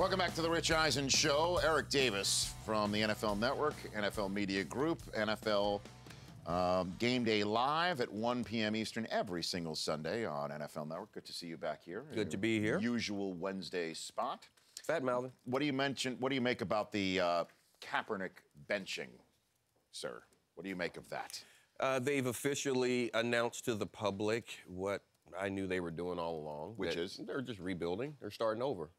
Welcome back to the Rich Eisen Show. Eric Davis from the NFL Network, NFL Media Group, NFL Game Day Live at 1 p.m. Eastern every single Sunday on NFL Network. Good to see you back here. Good to be here. Usual Wednesday spot. Fat Malvin. What do you make about the Kaepernick benching, sir? What do you make of that? They've officially announced to the public what I knew they were doing all along. Which is? They're just rebuilding. They're starting over.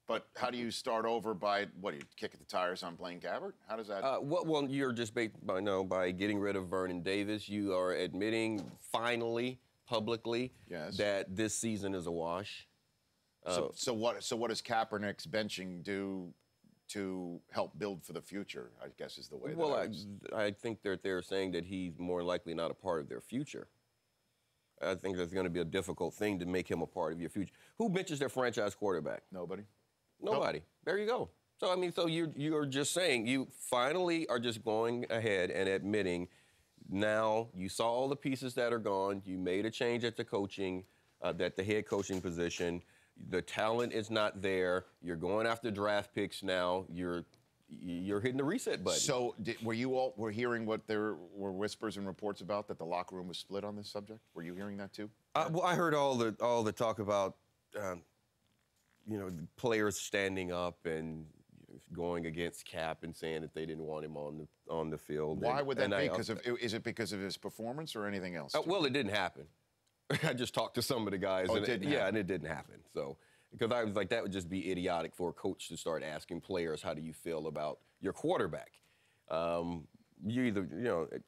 But how do you start over by, what, do you kick at the tires on Blaine Gabbert? How does that? Well, you're just by getting rid of Vernon Davis. You are admitting finally, publicly, that this season is a wash. So what does Kaepernick's benching do to help build for the future, I guess is the way that Well, I think they're saying that he's more likely not a part of their future. I think that's going to be a difficult thing to make him a part of your future. Who benches their franchise quarterback? Nobody. Nobody. Nope. There you go. So, I mean, so you're just saying, you finally are just going ahead and admitting now you saw all the pieces that are gone. You made a change at the coaching, at the head coaching position. The talent is not there. You're going after draft picks now. You're hitting the reset button. So were you all hearing what there were whispers and reports about, that the locker room was split on this subject? Were you hearing that too? Well, I heard all the talk about players standing up and going against Cap and saying that they didn't want him on the field. Why would that be? Is it because of his performance or anything else? Well, it didn't happen. I just talked to some of the guys. And it didn't happen. So, because I was like, that would just be idiotic for a coach to start asking players, how do you feel about your quarterback?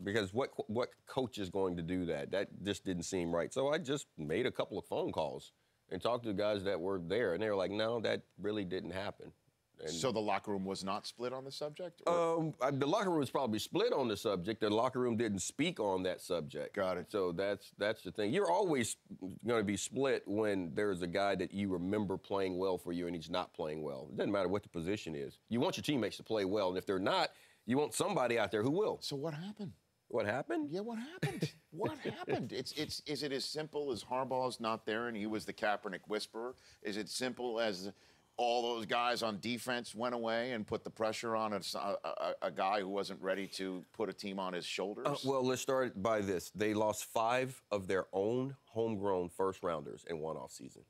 Because what coach is going to do that? That just didn't seem right. So I just made a couple of phone calls and talked to the guys that were there, and they were like, no, that really didn't happen. And so the locker room was not split on the subject? The locker room was probably split on the subject. The locker room didn't speak on that subject. Got it. So that's the thing. You're always going to be split when there's a guy that you remember playing well for you and he's not playing well. It doesn't matter what the position is. You want your teammates to play well, and if they're not, you want somebody out there who will. So what happened? What happened? Yeah, what happened? What happened? Is it as simple as Harbaugh's not there and he was the Kaepernick whisperer? Is it simple as all those guys on defense went away and put the pressure on a guy who wasn't ready to put a team on his shoulders? Well, let's start by this. They lost 5 of their own homegrown first-rounders in one offseason.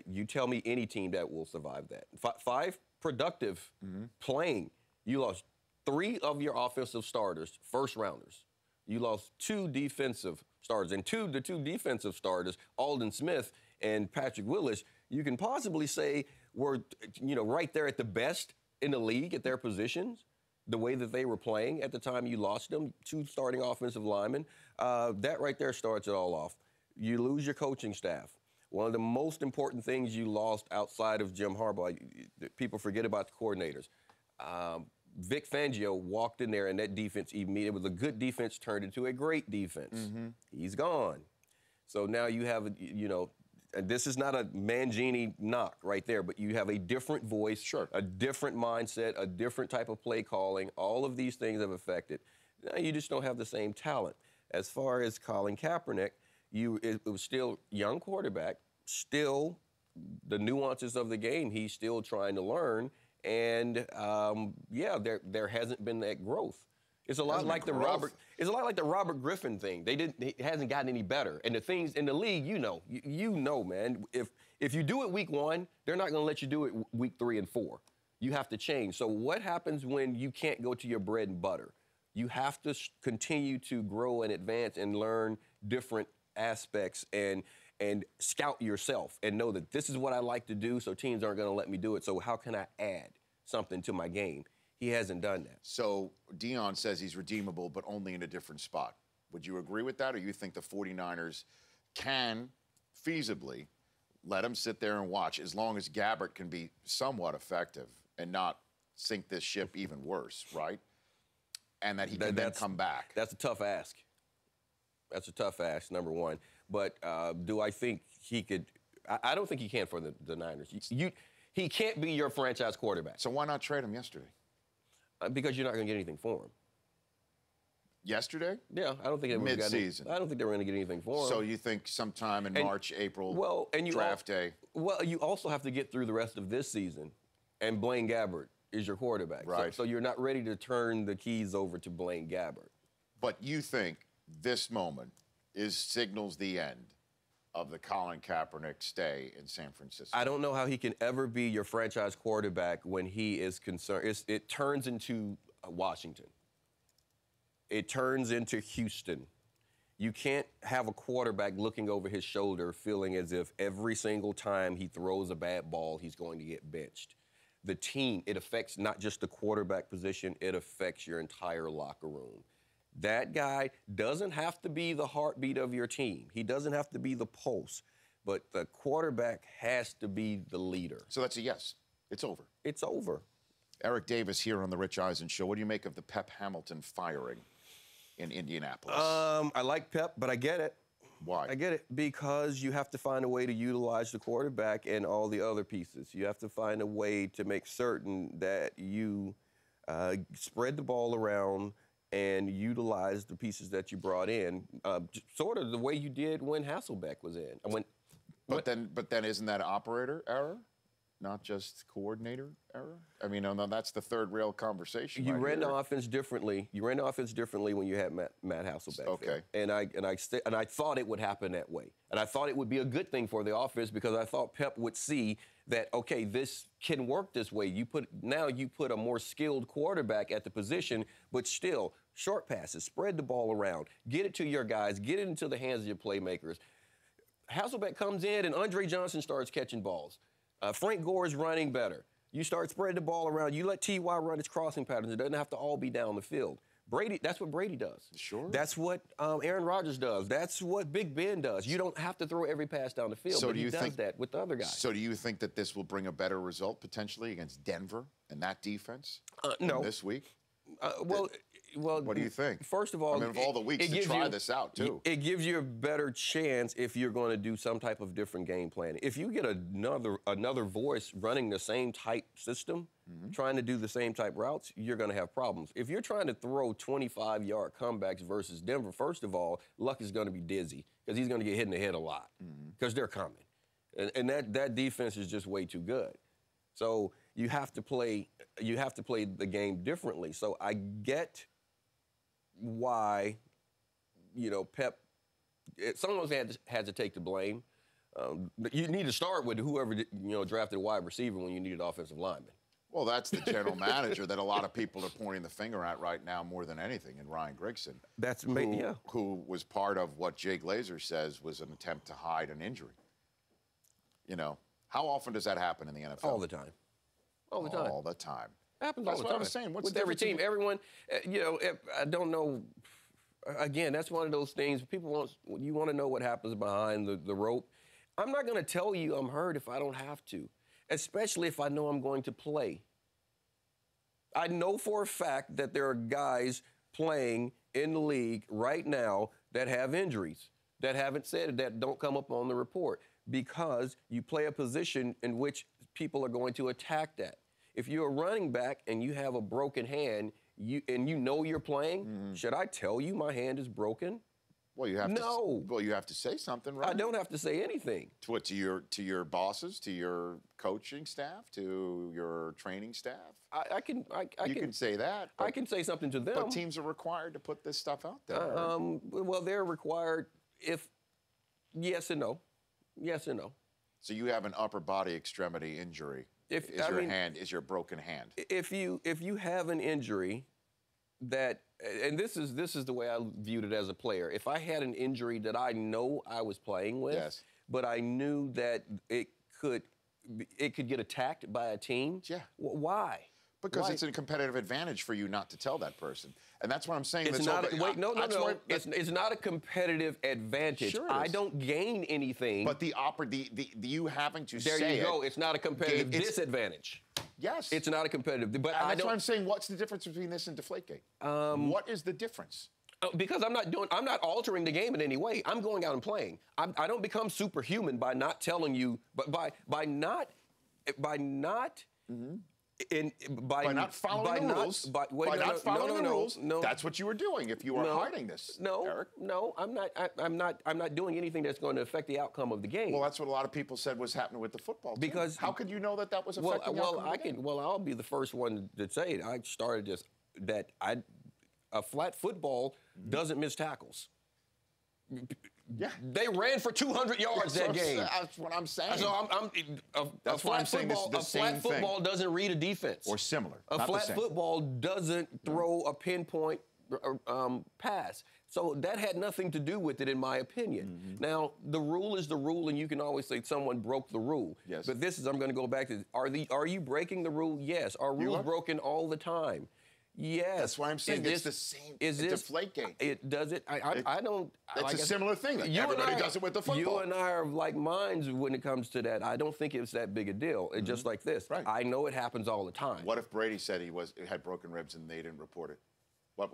You tell me any team that will survive that. 5 productive playing. You lost 3 of your offensive starters, first-rounders. You lost 2 defensive starters. And the 2 defensive starters, Aldon Smith and Patrick Willis, you can possibly say were, right there at the best in the league at their positions, the way that they were playing at the time you lost them, 2 starting offensive linemen. That right there starts it all off. You lose your coaching staff. One of the most important things you lost outside of Jim Harbaugh, people forget about the coordinators. Vic Fangio walked in there, and that defense, it was a good defense turned into a great defense. He's gone. So now you have, and this is not a Mangini knock right there, but you have a different voice, a different mindset, a different type of play calling. All of these things have affected. Now you just don't have the same talent. As far as Colin Kaepernick, it was still young quarterback, still the nuances of the game he's still trying to learn. And there hasn't been that growth. It's a lot like the Robert Griffin thing. It hasn't gotten any better. And the things in the league, you know, man. If you do it week 1, they're not going to let you do it week 3 and 4. You have to change. So what happens when you can't go to your bread and butter? You have to continue to grow and advance and learn different aspects and scout yourself and know that this is what I like to do, so teams aren't going to let me do it. So how can I add something to my game? He hasn't done that. So Dion says he's redeemable, but only in a different spot. Would you agree with that, or you think the 49ers can feasibly let him sit there and watch, as long as Gabbert can be somewhat effective and not sink this ship even worse, right? And that he can then come back. That's a tough ask. That's a tough ask, number one. But do I think he could? I don't think he can for the Niners. He can't be your franchise quarterback. So why not trade him yesterday? Because you're not going to get anything for him. Yesterday? Yeah, I don't think they would have gotten. Mid-season. I don't think they were going to get anything for him. So you think sometime in March, April, draft day? Well, you also have to get through the rest of this season, and Blaine Gabbert is your quarterback. Right. So you're not ready to turn the keys over to Blaine Gabbert. But you think this moment signals the end of the Colin Kaepernick stay in San Francisco? I don't know how he can ever be your franchise quarterback when he is concerned. It turns into Washington. It turns into Houston. You can't have a quarterback looking over his shoulder feeling as if every single time he throws a bad ball, he's going to get benched. The team, it affects not just the quarterback position, it affects your entire locker room. That guy doesn't have to be the heartbeat of your team. He doesn't have to be the pulse, but the quarterback has to be the leader. So that's a yes. It's over. It's over. Eric Davis here on the Rich Eisen Show. What do you make of the Pep Hamilton firing in Indianapolis? I like Pep, but I get it. Why? I get it because you have to find a way to utilize the quarterback and all the other pieces. You have to find a way to make certain that you spread the ball around and utilize the pieces that you brought in, sort of the way you did when Hasselbeck was in. But then isn't that operator error? Not just coordinator error? I mean, no, that's the third rail conversation. You ran the offense differently. You ran the offense differently when you had Matt Hasselbeck. Okay. There. And I thought it would happen that way. And I thought it would be a good thing for the offense because I thought Pep would see that, okay, this can work this way. You put a more skilled quarterback at the position, but still short passes, spread the ball around, get it to your guys, get it into the hands of your playmakers. Hasselbeck comes in and Andre Johnson starts catching balls. Frank Gore is running better. You start spreading the ball around. You let T.Y. run its crossing patterns. It doesn't have to all be down the field. That's what Brady does. Sure. That's what Aaron Rodgers does. That's what Big Ben does. You don't have to throw every pass down the field, but he does that with the other guys. So do you think that this will bring a better result potentially against Denver and that defense no. this week? Well, what do you think? First of all, I mean, of all the weeks to try this out, too. It gives you a better chance if you're going to do some type of different game planning. If you get another voice running the same type system, trying to do the same type routes, you're going to have problems. If you're trying to throw 25-yard comebacks versus Denver, first of all, Luck is going to be dizzy because he's going to get hit in the head a lot because they're coming. And that defense is just way too good. So you have to play the game differently. So I get why, Pep, someone had to take the blame. You need to start with whoever, drafted a wide receiver when you needed offensive lineman. Well, that's the general manager that a lot of people are pointing the finger at right now more than anything, and Ryan Grigson. Who was part of what Jay Glazer says was an attempt to hide an injury. How often does that happen in the NFL? All the time. All the time. All the time. It happens all the time. That's what I was saying. What's with every team, everyone, I don't know. Again, that's one of those things. You want to know what happens behind the rope. I'm not going to tell you I'm hurt if I don't have to, especially if I know I'm going to play. I know for a fact that there are guys playing in the league right now that have injuries, that haven't said it, that don't come up on the report, because you play a position in which people are going to attack that. If you're a running back and you have a broken hand, and you know you're playing, should I tell you my hand is broken? Well, you have no. You have to say something, right? I don't have to say anything. To what? To your bosses, to your coaching staff, to your training staff. You can say that. I can say something to them. But teams are required to put this stuff out there. Well, they're required if yes and no. Yes and no. So you have an upper body extremity injury. Is your broken hand? If you have an injury that, and this is the way I viewed it as a player. If I had an injury that I know I was playing with, yes, but I knew that it could get attacked by a team. Yeah. Why? Because it's a competitive advantage for you not to tell that person. And that's what I'm saying. It's not it's not a competitive advantage. Sure I don't gain anything. But the you having to say it. There you go. It's not a competitive disadvantage. Yes. It's not a competitive. But that's why I'm saying, what's the difference between this and Deflategate? What is the difference? Because I'm not altering the game in any way. I'm going out and playing. I don't become superhuman by not telling you, but by not By not following the rules. By not following the rules. No. That's what you were doing if you were hiding this, Eric. No, I'm not. I'm not doing anything that's going to affect the outcome of the game. Well, that's what a lot of people said was happening with the football team. Because how could you know that was affecting the outcome of the game? Well, I'll be the first one to say it. I started just that a flat football doesn't miss tackles. Yeah. They ran for 200 yards that game. That's what I'm saying. So that's why I'm saying this is the same thing. A flat football doesn't read a defense. Or similar. A flat football doesn't throw a pinpoint pass. So that had nothing to do with it, in my opinion. Now, the rule is the rule, and you can always say someone broke the rule. Yes. But I'm going to go back to, are you breaking the rule? Yes. Are rules broken all the time? Yes. That's why I'm saying it's the same. It's a deflate game. It does it. I don't. It's a similar thing. Everybody does it with the football. You and I are like minds when it comes to that. I don't think it's that big a deal. It's just like this. Right. I know it happens all the time. What if Brady said he had broken ribs and they didn't report it? What?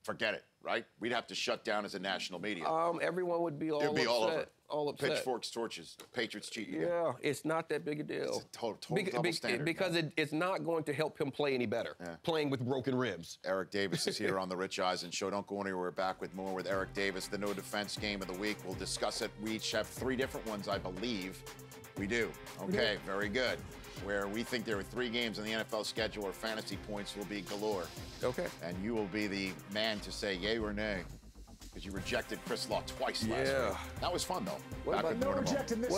Forget it, right? We'd have to shut down as a national media. Everyone would be all upset. All over. All upset. Pitchforks, torches, Patriots cheating. Yeah, it's not that big a deal. It's a total double standard. Because it's not going to help him play any better, playing with broken ribs. Eric Davis is here on the Rich Eisen Show. Don't go anywhere. We're back with more with Eric Davis, the no defense game of the week. We'll discuss it. We each have 3 different ones, I believe. We do. Okay, very good. Where we think there are 3 games on the NFL schedule where fantasy points will be galore. Okay. And you will be the man to say yay or nay. Because you rejected Chris Law twice last week. That was fun, though. What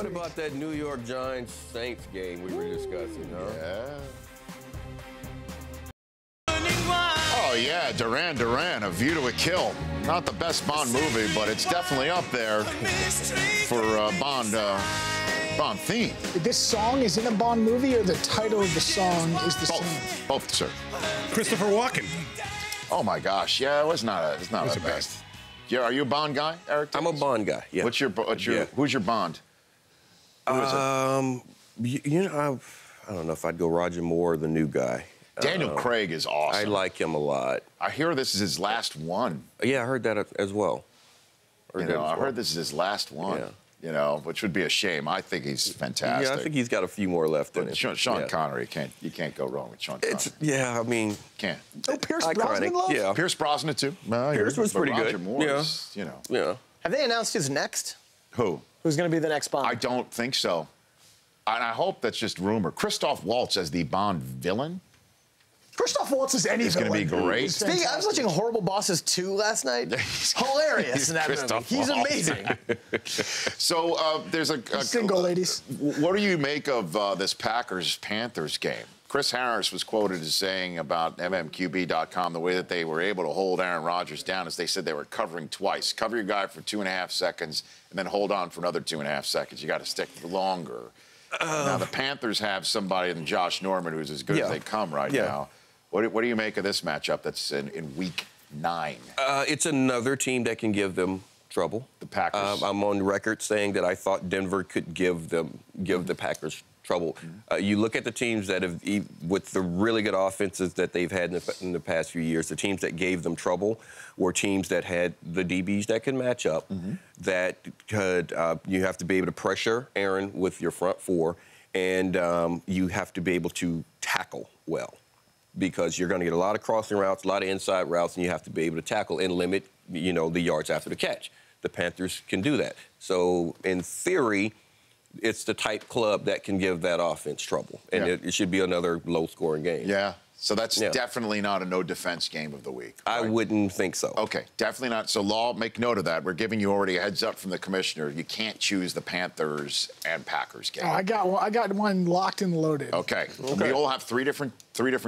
about that New York Giants Saints game we were discussing, huh? Yeah. Oh, yeah, Duran, A View to a Kill. Not the best Bond movie, but it's definitely up there for Bond theme. This song is in a Bond movie, or the title of the song is the same? Both, sir. Christopher Walken. Oh, my gosh. Yeah, it's not the best. Yeah, are you a Bond guy, Eric? I'm a Bond guy. Yeah. Who's your Bond? Who is it? You know, I don't know if I'd go Roger Moore or the new guy. Daniel Craig is awesome. I like him a lot. I hear this is his last one. Yeah, I heard that as well. I heard this is his last one. Yeah. You know, which would be a shame. I think he's fantastic. Yeah, I think he's got a few more left in him. Sean Connery, you can't go wrong with Sean Connery. Yeah, I mean, can't. Oh, Pierce Brosnan, yeah. Pierce Brosnan too. Pierce was pretty good. Roger Moore, you know. Yeah. Have they announced who's next? Who? Who's going to be the next Bond? I don't think so. And I hope that's just rumor. Christoph Waltz as the Bond villain. Christoph Waltz is any villain. It's going to be great. Speaking, I was watching Horrible Bosses 2 last night. Hilarious in that movie. He's amazing. So there's a single ladies. What do you make of this Packers-Panthers game? Chris Harris was quoted as saying about MMQB.com the way that they were able to hold Aaron Rodgers down is they said they were covering twice. Cover your guy for 2.5 seconds and then hold on for another 2.5 seconds. You got to stick longer. Now, the Panthers have somebody in Josh Norman who's as good as they come right now. What do you make of this matchup that's in week 9? It's another team that can give them trouble. The Packers. I'm on record saying that I thought Denver could give the Packers trouble. You look at the teams that have, with the really good offenses that they've had in the past few years, the teams that gave them trouble were teams that had the DBs that could match up, that could, you have to be able to pressure Aaron with your front 4, and you have to be able to tackle well, because you're going to get a lot of crossing routes, a lot of inside routes, and you have to be able to tackle and limit, you know, the yards after the catch. The Panthers can do that. So, in theory, it's the type club that can give that offense trouble. And it should be another low-scoring game. Yeah. So that's definitely not a no-defense game of the week. Right? I wouldn't think so. Okay, definitely not. So, Law, make note of that. We're giving you already a heads up from the commissioner. You can't choose the Panthers and Packers game. Oh, I got one locked and loaded. Okay. We all have three different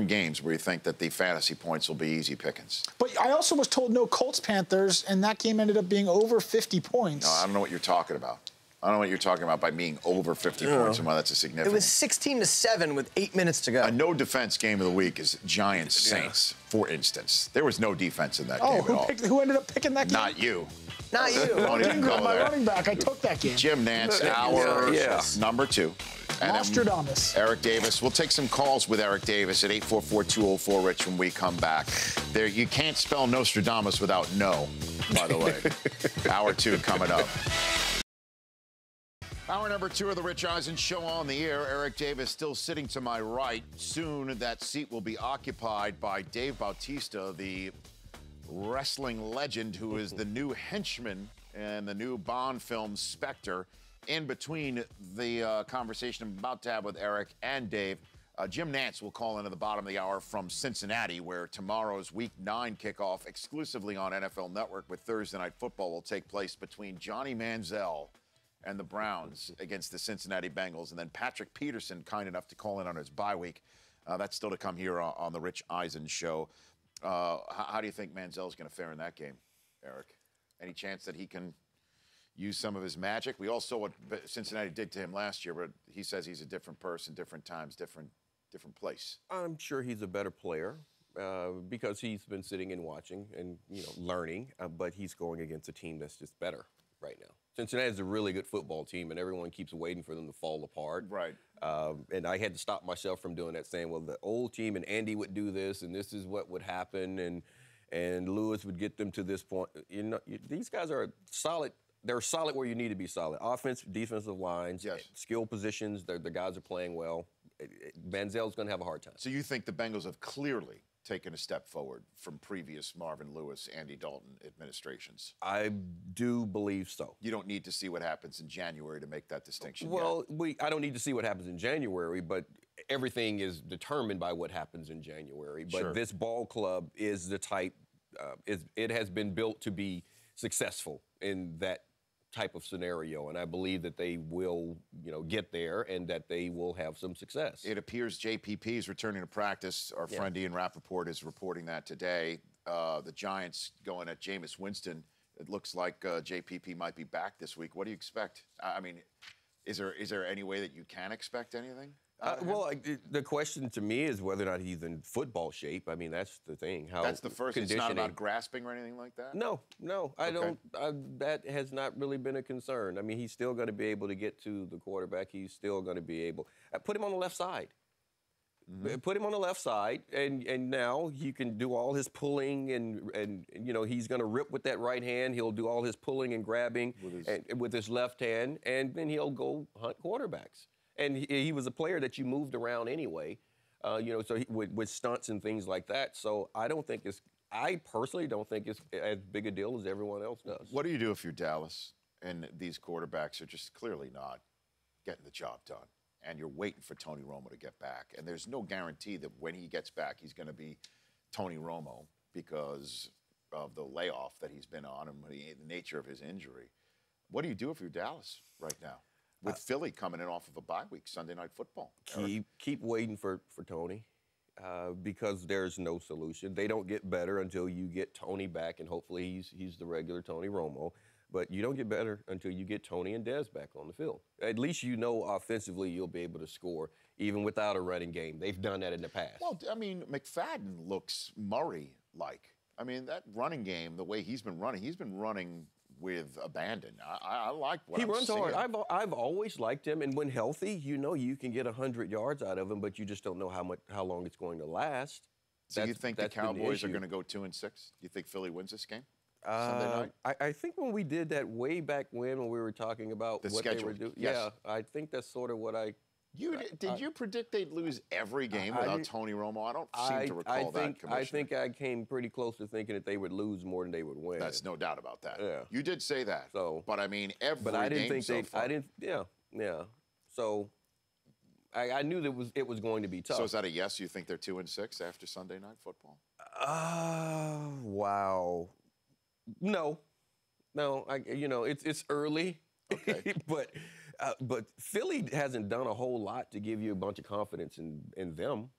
games where you think that the fantasy points will be easy pickings. But I also was told no Colts-Panthers, and that game ended up being over 50 points. No, I don't know what you're talking about. I don't know what you're talking about by being over 50 points and why that's a significant. It was 16-7 with 8 minutes to go. A no-defense game of the week is Giants-Saints, for instance. There was no defense in that game at all. Who ended up picking that game? Not you. Not you. Don't even go my there. running back. I took that game. Jim Nance, our number 2. And Nostradamus. Eric Davis. We'll take some calls with Eric Davis at 844-204-RICH when we come back. There, you can't spell Nostradamus without no, by the way. Hour 2 coming up. Hour number 2 of the Rich Eisen Show on the air. Eric Davis still sitting to my right. Soon that seat will be occupied by Dave Bautista, the wrestling legend who is the new henchman in the new Bond film Spectre. In between the conversation I'm about to have with Eric and Dave, Jim Nantz will call into the bottom of the hour from Cincinnati, where tomorrow's Week 9 kickoff exclusively on NFL Network with Thursday Night Football will take place between Johnny Manziel and the Browns against the Cincinnati Bengals. And then Patrick Peterson, kind enough to call in on his bye week. That's still to come here on the Rich Eisen Show. How do you think Manziel's going to fare in that game, Eric? Any chance that he can use some of his magic? We all saw what Cincinnati did to him last year, but he says he's a different person, different times, different place. I'm sure he's a better player because he's been sitting and watching and learning, but he's going against a team that's just better right now. Cincinnati's a really good football team, and everyone keeps waiting for them to fall apart. Right. And I had to stop myself from doing that, saying, well, the old team and Andy would do this, and this is what would happen, and Lewis would get them to this point. These guys are solid. They're solid where you need to be solid. Offensive, defensive lines, yes. Skill positions, the guys are playing well. Manziel's going to have a hard time. So you think the Bengals have clearly taken a step forward from previous Marvin Lewis, Andy Dalton administrations? I do believe so. You don't need to see what happens in January to make that distinction. Well, I don't need to see what happens in January, but everything is determined by what happens in January. But Sure. This ball club is the type, it has been built to be successful in that type of scenario, and I believe that they will, get there and that they will have some success. It appears JPP is returning to practice. Our friend Ian Rappaport is reporting that today. The Giants going at Jameis Winston. It looks like JPP might be back this week. What do you expect? I mean, is there any way that you can expect anything? The question to me is whether or not he's in football shape. I mean, that's the thing. That's the first. It's not about grasping or anything like that? No, I don't. That has not really been a concern. I mean, he's still going to be able to get to the quarterback. He's still going to be able. Put him on the left side. Mm-hmm. Put him on the left side, and now he can do all his pulling, and he's going to rip with that right hand. He'll do all his pulling and grabbing with his left hand, and then he'll go hunt quarterbacks. And he was a player that you moved around anyway, so with stunts and things like that. So I personally don't think it's as big a deal as everyone else does. What do you do if you're Dallas and these quarterbacks are just clearly not getting the job done, and you're waiting for Tony Romo to get back, and there's no guarantee that when he gets back he's going to be Tony Romo because of the layoff that he's been on and the nature of his injury? What do you do if you're Dallas right now? With Philly coming in off of a bye week, Sunday Night Football. Keep waiting for Tony because there's no solution. They don't get better until you get Tony back, and hopefully he's the regular Tony Romo. But you don't get better until you get Tony and Dez back on the field. At least offensively you'll be able to score even without a running game. They've done that in the past. Well, I mean, McFadden looks Murray-like. I mean, that running game, the way he's been running with abandon. I like what he I'm runs seeing. hard. I've always liked him, and when healthy, you can get 100 yards out of him, but you just don't know how long it's going to last. So you think the Cowboys are going to go 2-6? You think Philly wins this game Sunday night? I think when we did that way back when we were talking about the what schedule. They were doing, yes. I think that's sort of what I. Did you predict they'd lose every game without Tony Romo? I don't seem to recall that, Commissioner. I think I came pretty close to thinking that they would lose more than they would win. That's no doubt about that. Yeah. You did say that. So, but I mean, every but I didn't game think so far. I didn't. Yeah. So I knew that it was going to be tough. So is that a yes? You think they're 2-6 after Sunday Night Football? Wow. No. It's early. Okay. But Philly hasn't done a whole lot to give you a bunch of confidence in them.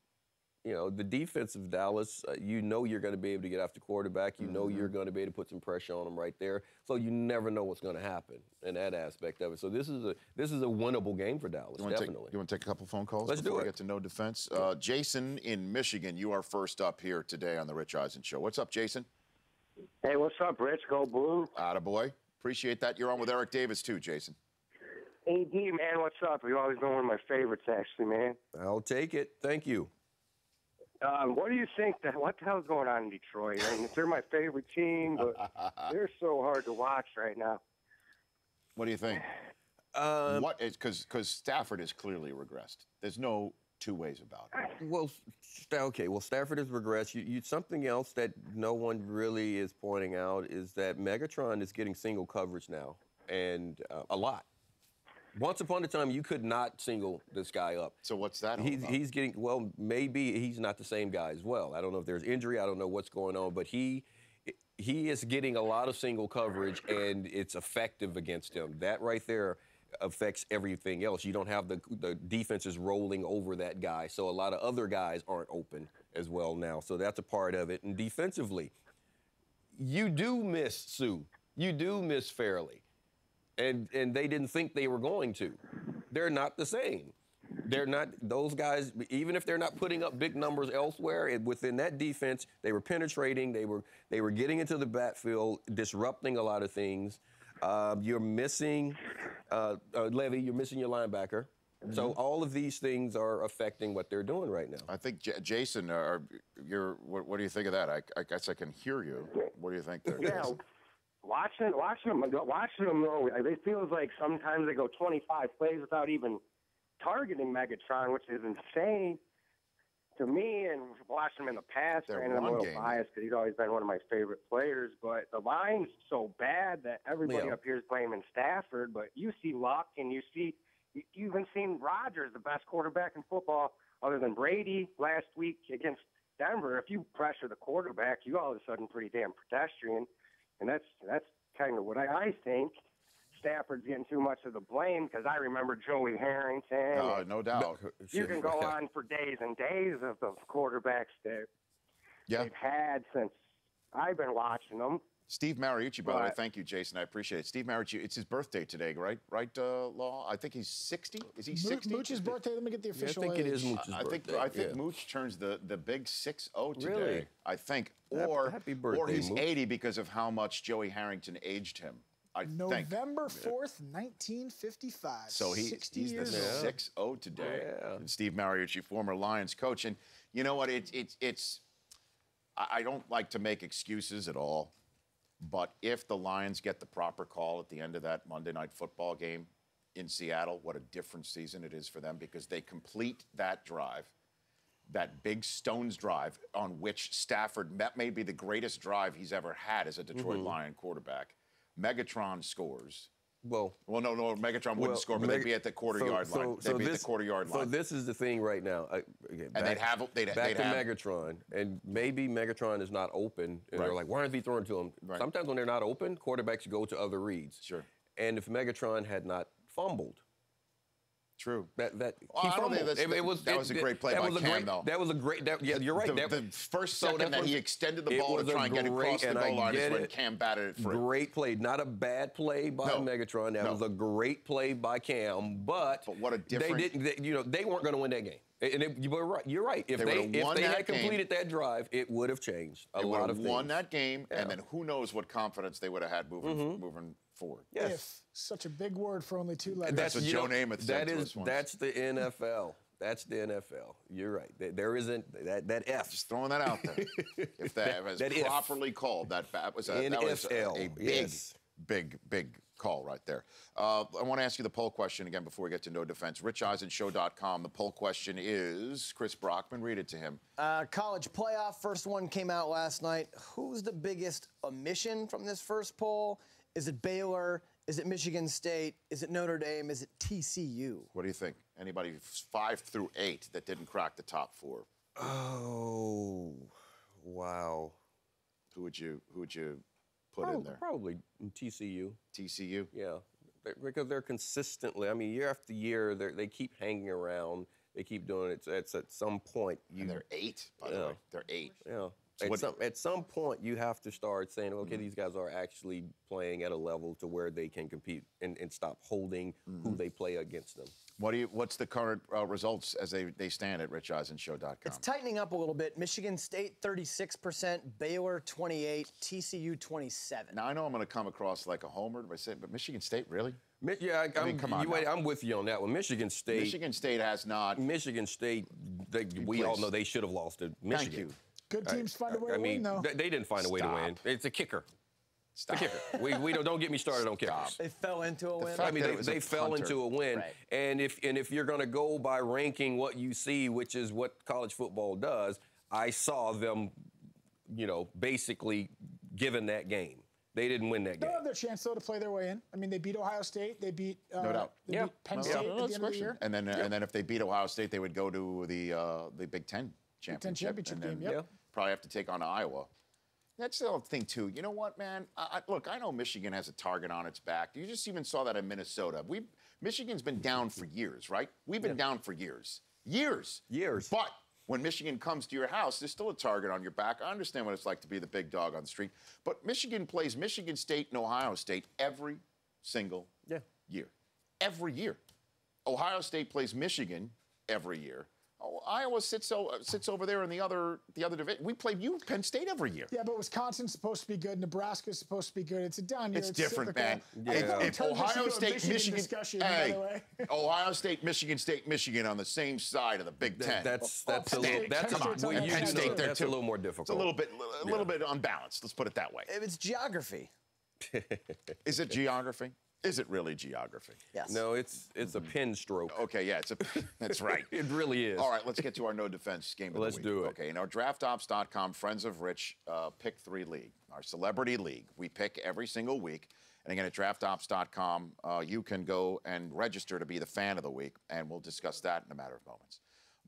The defense of Dallas, you're going to be able to get after quarterback. You know you're going to be able to put some pressure on them right there. So you never know what's going to happen in that aspect of it. So this is a winnable game for Dallas, definitely. You want to take a couple phone calls Let's before do it. we get to no defense? Jason in Michigan, you are first up here today on the Rich Eisen Show. What's up, Jason? Hey, what's up, Rich? Go Blue. Attaboy. Appreciate that. You're on with Eric Davis, too, Jason. AD, man, what's up? You've always been one of my favorites, actually, man. I'll take it. Thank you. What do you think? What the hell's going on in Detroit? I mean, they're my favorite team, but they're so hard to watch right now. What do you think? What is because Stafford has clearly regressed. There's no two ways about it. Well, okay. Well, Stafford has regressed. Something else that no one really is pointing out is that Megatron is getting single coverage now, and a lot. Once upon a time, you could not single this guy up. So what's that all about? He's getting, well, maybe he's not the same guy as well. I don't know if there's injury. I don't know what's going on, but he is getting a lot of single coverage, and it's effective against him. That right there affects everything else. You don't have the defenses rolling over that guy, so a lot of other guys aren't open as well now. So that's a part of it. And defensively, you do miss Sue. You do miss Fairley. And they didn't think they were going to. They're not the same. They're not, those guys, even if they're not putting up big numbers elsewhere, within that defense, they were penetrating, they were getting into the backfield, disrupting a lot of things. You're missing, Levy, you're missing your linebacker. Mm-hmm. So all of these things are affecting what they're doing right now. I think, Jason, what do you think of that? I guess I can hear you. What do you think there, Yeah. Jason? Watching them, though, it feels like sometimes they go 25 plays without even targeting Megatron, which is insane to me. And watching him in the past, Their granted, I'm a run little game. biased because he's always been one of my favorite players. But the line's so bad that everybody up here is blaming Stafford. But you see Luck, and you even seen Rodgers, the best quarterback in football, other than Brady last week against Denver. If you pressure the quarterback, you all of a sudden pretty damn pedestrian. And that's kind of what I think. Stafford's getting too much of the blame because I remember Joey Harrington. No doubt. You can go on for days and days of the quarterbacks that they've had since I've been watching them. Steve Mariucci, by the way, thank you, Jason. I appreciate it. Steve Mariucci, it's his birthday today, right? Right, Law? I think he's 60. Is he 60? Mooch's birthday. Let me get the official I think age. it is Mooch's birthday. I think Mooch turns the big 6-0 today. Really? I think. Or Happy birthday, or he's Mooch. 80 because of how much Joey Harrington aged him. I think. November 4th, 1955. So he's 60 the years old. 6-0 today. Yeah. And Steve Mariucci, former Lions coach. And you know what? I don't like to make excuses at all. But if the Lions get the proper call at the end of that Monday Night Football game in Seattle, what a different season it is for them because they complete that drive, that big Stones drive on which Stafford, that may be the greatest drive he's ever had as a Detroit Lion quarterback. Megatron scores. Well, no, Megatron wouldn't score, but they'd be at the quarter-yard line. They'd be at the quarter-yard line. So this is the thing right now. They'd have Megatron, and maybe Megatron is not open, and they're like, why aren't they throwing to him? Right. Sometimes when they're not open, quarterbacks go to other reads. Sure. And if Megatron had not fumbled, True. he I don't fumbled. think that was a great play by Cam, though. That was a great. Yeah, you're right. The first second that he extended the ball to try and get across the goal line is when Cam batted it free. Great play. Not a bad play by Megatron. That was a great play by Cam. But what a different. They weren't going to win that game. And you were right. You're right. If they had completed that drive, it would have changed a lot of things. They would have won that game, and then who knows what confidence they would have had moving forward. Yes. If, such a big word for only two letters. That's what Joe Namath said to us once. That's the NFL. That's the NFL. You're right. There isn't that F. Just throwing that out there. If that was properly called, that was a big call right there. I want to ask you the poll question again before we get to No Defense. RichEisenShow.com. The poll question is, Chris Brockman, read it to him. College playoff, first one came out last night. Who's the biggest omission from this first poll? Is it Baylor? Is it Michigan State? Is it Notre Dame? Is it TCU? What do you think? Anybody 5 through 8 that didn't crack the top 4? Oh, wow. Who would you put in there? Probably TCU. TCU? Yeah, because they're consistently. I mean, year after year, they keep hanging around. They keep doing it. It's at some point. And they're 8, by the way. They're 8. Yeah. So at some point, you have to start saying, okay, these guys are actually playing at a level to where they can compete and stop holding who they play against them. What's the current results as they stand at RichEisenShow.com? It's tightening up a little bit. Michigan State 36%, Baylor 28%, TCU 27%. Now I know I'm going to come across like a homer by saying, but Michigan State really? Yeah, I mean, come on. I'm with you on that one. Michigan State has not. Michigan State. We all know they should have lost to Michigan. Thank you. Good teams find a way to win, though. They didn't find a way to win. It's a kicker. Stop. The kicker. We don't get me started on kickers. They fell into a win. fact I mean, that it was they a fell punter. into a win, Right. and if you're going to go by ranking what you see, which is what college football does, I saw them, basically given that game. They didn't win that They'll game. have their chance, though, to play their way in. I mean, they beat Ohio State. They beat, No doubt. they beat Penn State at the end of the year. And then if they beat Ohio State, they would go to the Big Ten championship. championship and then game, yep. Probably have to take on Iowa. That's the other thing, too. You know what, man? Look, I know Michigan has a target on its back. You just even saw that in Minnesota. Michigan's been down for years, right? We've been down for years. Years. But when Michigan comes to your house, there's still a target on your back. I understand what it's like to be the big dog on the street. But Michigan plays Michigan State and Ohio State every single year. Every year. Ohio State plays Michigan every year. Oh, Iowa sits over there in the other division. We play Penn State every year. Yeah, but Wisconsin's supposed to be good. Nebraska's supposed to be good. It's a down year. It's different, cyclical. man. If Ohio State, Michigan, discussion, by the way. Ohio State, Michigan on the same side of the Big Ten. That's Penn a little. State- That's Penn State's on that Penn State there that's too. a little more difficult. It's a little bit unbalanced. Let's put it that way. It's geography. Is it geography? Is it really geography? Yes. No, it's a pin stroke. Okay, yeah, that's right. It really is. All right, let's get to our no defense game of Let's the week. do it. Okay, in our DraftOps.com Friends of Rich Pick 3 League, our celebrity league, we pick every single week. And again, at DraftOps.com, you can go and register to be the fan of the week, and we'll discuss that in a matter of moments.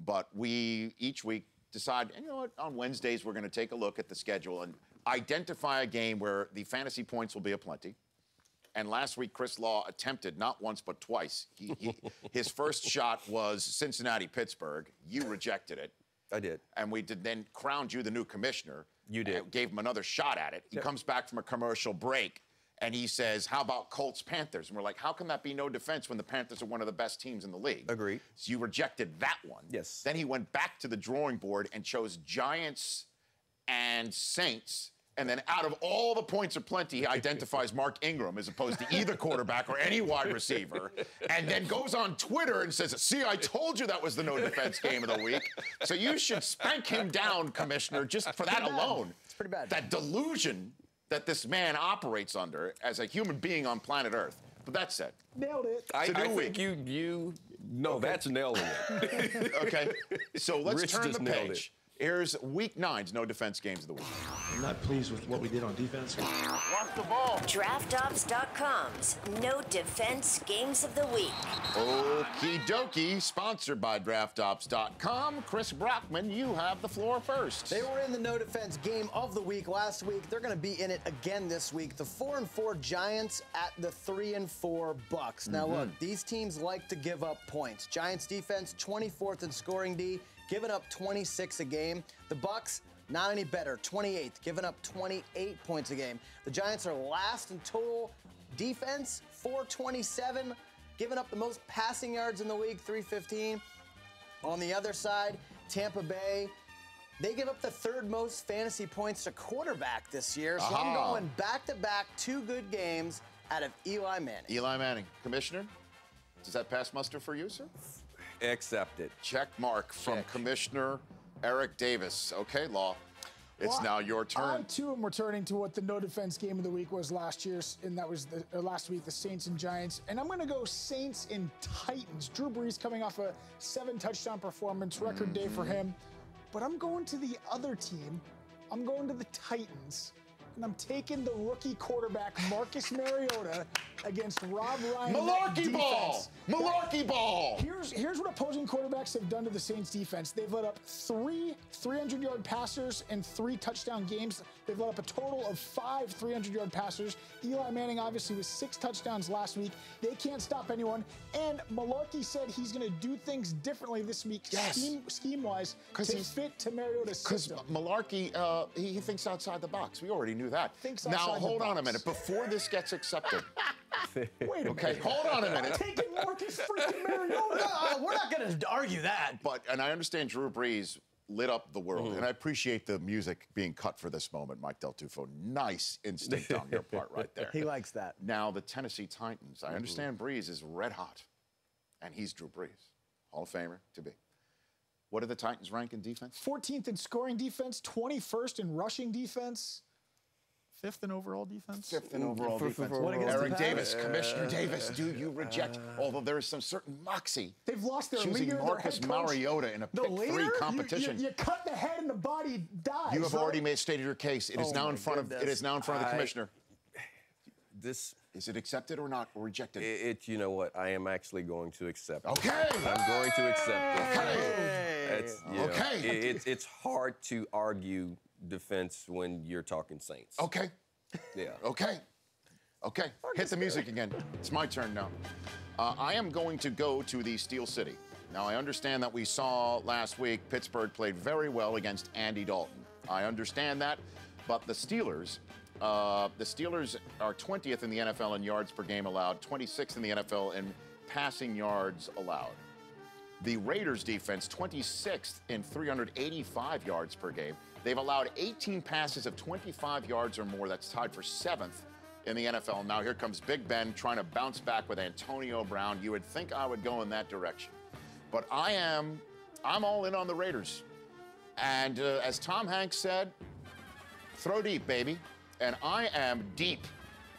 But we each week decide, and you know what, on Wednesdays we're going to take a look at the schedule and identify a game where the fantasy points will be aplenty. And last week, Chris Law attempted not once but twice. His first shot was Cincinnati-Pittsburgh. You rejected it. I did. And we then crowned you the new commissioner. You did. And gave him another shot at it. He comes back from a commercial break, and he says, how about Colts-Panthers? And we're like, how can that be no defense when the Panthers are one of the best teams in the league? Agreed. So you rejected that one. Yes. Then he went back to the drawing board and chose Giants and Saints. And then out of all the points of plenty, he identifies Mark Ingram as opposed to either quarterback or any wide receiver. And then goes on Twitter and says, see, I told you that was the no defense game of the week. So you should spank him down, Commissioner, just for that alone. It's pretty bad. That delusion that this man operates under as a human being on planet Earth. But that said. Nailed it. I new think you no, that's nailing it. Okay. So let's Rich turn just the nailed page. Here's Week 9's no defense games of the week. I'm not pleased with what we did on defense. Walk the ball. DraftOps.com's No Defense Games of the Week. Okie dokie, sponsored by DraftOps.com. Chris Brockman, you have the floor first. They were in the no defense game of the week last week. They're going to be in it again this week. The 4-4 Giants at the 3-4 Bucks. Now look, these teams like to give up points. Giants defense 24th in scoring D, giving up 26 a game. The Bucks not any better, 28th, giving up 28 points a game. The Giants are last in total defense, 427, giving up the most passing yards in the league, 315. On the other side, Tampa Bay, they give up the third most fantasy points to quarterback this year. So I'm going back-to-back 2 good games out of Eli Manning. Eli Manning. Commissioner, does that pass muster for you, sir? Accept it. Check mark from Commissioner Eric Davis. Okay, Law. It's now your turn. I, too, am returning to what the no defense game of the week was last year, and that was last week, the Saints and Giants. And I'm going to go Saints and Titans. Drew Brees coming off a 7-touchdown performance, record day for him. But I'm going to the other team. I'm going to the Titans. And I'm taking the rookie quarterback, Marcus Mariota, against Rob Ryan. Malarkey ball! Malarkey ball! Here's what opposing quarterbacks have done to the Saints defense. They've let up 3 300-yard passers in 3 touchdown games. They've let up a total of 5 300-yard passers. Eli Manning obviously was 6 touchdowns last week. They can't stop anyone. And Malarkey said he's going to do things differently this week, scheme-wise, to fit to Mariota's system. Because Malarkey, he thinks outside the box. We already knew that. Now, hold on a minute. Before this gets accepted. Wait a minute. Okay, hold on a minute. Taking Marcus freaking Mariota. We're not going to argue that. And I understand Drew Brees lit up the world, and I appreciate the music being cut for this moment, Mike Del Tufo. Nice instinct on your part right there. He likes that. Now, the Tennessee Titans. I understand Brees is red hot, and he's Drew Brees. Hall of Famer to be. What do the Titans rank in defense? 14th in scoring defense, 21st in rushing defense, fifth in overall defense. Fifth in overall defense. What against the Eric Pats? Davis, Commissioner Davis, do you reject, although there is some certain moxie, They've lost their choosing leader, Marcus their head coach. Mariota in a The pick leader? three competition? You cut the head and the body dies. You have right? already stated your case. It is now my in front of. It goodness. is now in front of the commissioner. This, Is it accepted or not, or rejected? you know what? I am actually going to accept it. Okay. I'm going to accept it. Okay. It's, you know, Okay. it's hard to argue defense when you're talking Saints. Okay. Yeah. Okay. Okay. Hit the music again. It's my turn now. I am going to go to the Steel City. Now, I understand that we saw last week Pittsburgh played very well against Andy Dalton. I understand that, but the Steelers are 20th in the NFL in yards per game allowed, 26th in the NFL in passing yards allowed. The Raiders defense, 26th in 385 yards per game. They've allowed 18 passes of 25 yards or more. That's tied for 7th in the NFL. Now here comes Big Ben trying to bounce back with Antonio Brown. You would think I would go in that direction. But I'm all in on the Raiders. And as Tom Hanks said, throw deep, baby. And I am deep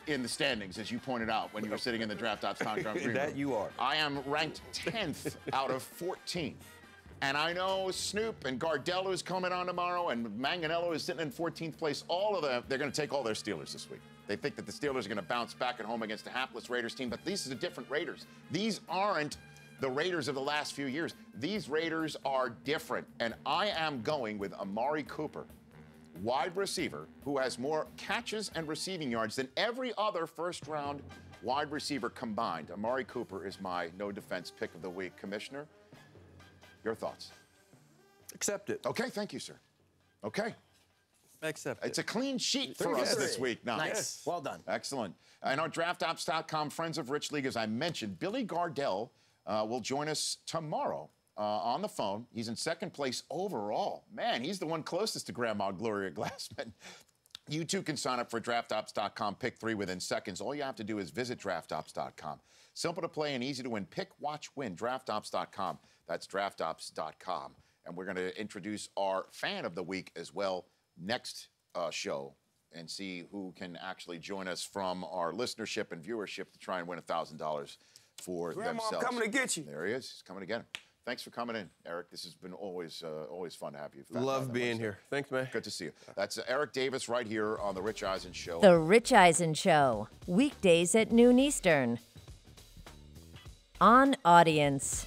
in the standings, as you pointed out when you were sitting in the Draft Ops Conference. That you are. I am ranked 10th out of 14. And I know Snoop and Gardella is coming on tomorrow, and Manganello is sitting in 14th place. All of them, they're going to take all their Steelers this week. They think that the Steelers are going to bounce back at home against a hapless Raiders team, but these are different Raiders. These aren't the Raiders of the last few years. These Raiders are different, and I am going with Amari Cooper, wide receiver, who has more catches and receiving yards than every other first-round wide receiver combined. Amari Cooper is my no-defense pick of the week. Commissioner, your thoughts? Accept it. Okay, thank you, sir. Okay. Accept it. It's a clean sheet for us this week now. Nice. Yes. Well done. Excellent. And our DraftOps.com Friends of Rich League, as I mentioned, Billy Gardell will join us tomorrow on the phone. He's in second place overall. Man, he's the one closest to Grandma Gloria Glassman. You too can sign up for DraftOps.com Pick 3 within seconds. All you have to do is visit DraftOps.com. Simple to play and easy to win. Pick, watch, win. DraftOps.com. That's DraftOps.com. And we're going to introduce our fan of the week as well next show and see who can actually join us from our listenership and viewership to try and win $1,000 for themselves. Grandma coming to get you. There he is. He's coming to get him. Thanks for coming in, Eric. This has been always fun to have you. Love being here. Thanks, man. Good to see you. That's Eric Davis right here on The Rich Eisen Show. The Rich Eisen Show, weekdays at noon Eastern. On Audience.